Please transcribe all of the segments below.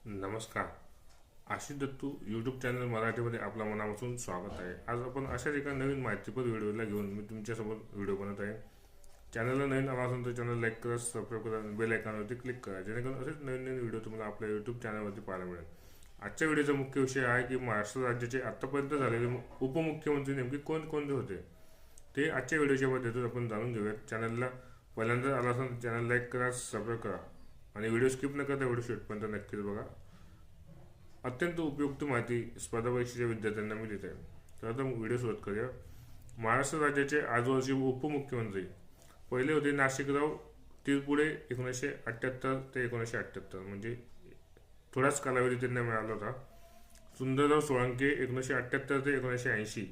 नमस्कार. Ashish Dattu YouTube channel मराठीमध्ये आपल्या मनापासून स्वागत आहे. आज आपण अशाच एका नवीन माहितीपर व्हिडिओला घेऊन मी तुमच्यासमोर व्हिडिओ बनवत आहे. चॅनलला नवीन आला असेल तर चॅनल लाईक करा, सबस्क्राईब करा, बेल आयकॉनवरती क्लिक करा, जेणेकरून असेच नवीन नवीन व्हिडिओ तुम्हाला आपल्या यूट्यूब चॅनलवरती पाहायला मिळेल. आजच्या व्हिडिओचा मुख्य विषय आहे की महाराष्ट्र राज्याचे आतापर्यंत झालेले उपमुख्यमंत्री नेमके कोणकोणते होते ते आजच्या व्हिडिओच्या मध्येतून आपण जाणून घेऊयात. चॅनलला पहिल्यांदा आला असेल तर चॅनल लाईक करा, सबस्क्राईब करा आणि व्हिडिओ स्किप न करता व्हिडिओ शेवटपर्यंत नक्कीच बघा. अत्यंत उपयुक्त माहिती स्पर्धा परीक्षेच्या विद्यार्थ्यांना मी देत आहे. तर आता व्हिडिओ सुरुवात करूया. महाराष्ट्र राज्याचे आजवरचे उपमुख्यमंत्री पहिले होते नाशिकराव तिरपुडे 1978 ते 1978, म्हणजे थोडाच कालावधी त्यांना मिळाला होता. सुंदरराव सोळंके 1978 ते 1980,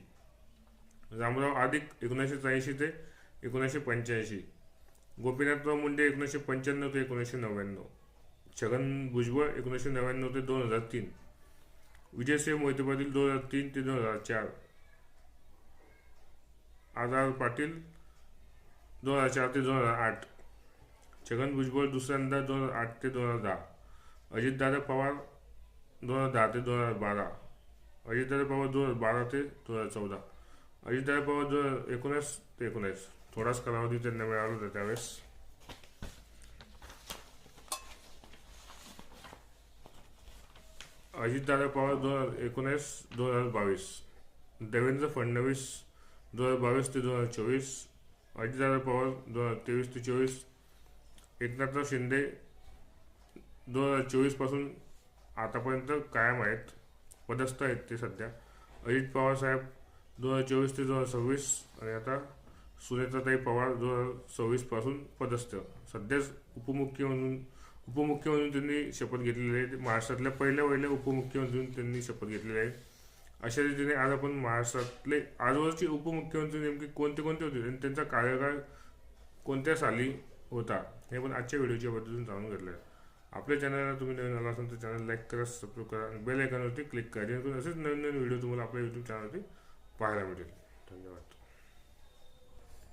रामराव आदिक 1983 ते 1985, गोपीनाथराव मुंडे 1995 ते 1999, छगन भुजबळ 1999 ते 2003, विजयसिंह मोहिते पाटील 2003 ते 2004, आर पाटील 2004 ते 2008, छगन भुजबळ दुसऱ्यांदा 2008 ते 2010, अजितदादा पवार 2010 ते 2012, अजितदादा पवार 2012 ते 2014, अजितदादा पवार 2019 ते 19. थोडाच कालावधी त्यांना मिळाला होता त्यावेळेस. अजितदादा पवार 2019-2022, देवेंद्र फडणवीस 2022 ते 2024, अजितदादा पवार 2023 ते 24, एकनाथराव शिंदे 2024 पासून आतापर्यंत कायम आहेत, पदस्थ आहेत ते सध्या. अजित पवार साहेब 2024 ते 2026 आणि आता सुनेत्राताई पवार 2026 पासून पदस्थ. सध्याच उपमुख्यमंत्री त्यांनी शपथ घेतलेली आहे. महाराष्ट्रातल्या पहिल्या उपमुख्यमंत्री म्हणून त्यांनी शपथ घेतलेली आहे. अशा रीतीने आज आपण महाराष्ट्रातले आजवरचे उपमुख्यमंत्री नेमके कोणते कोणते होते आणि त्यांचा कार्यकाळ कोणत्या साली होता हे पण आजच्या व्हिडिओच्या पद्धतीतून जाणून घेतलं आहे. आपल्या चॅनलला तुम्ही नवीन आला असाल तर चॅनल लाईक करा, सबस्क्राईब करा आणि बेल आयकॉनवरती क्लिक करा, जेणेकरून असेच नवीन नवीन व्हिडिओ तुम्हाला आपल्या यूट्यूब चॅनलवरती पाहायला मिळतील. धन्यवाद.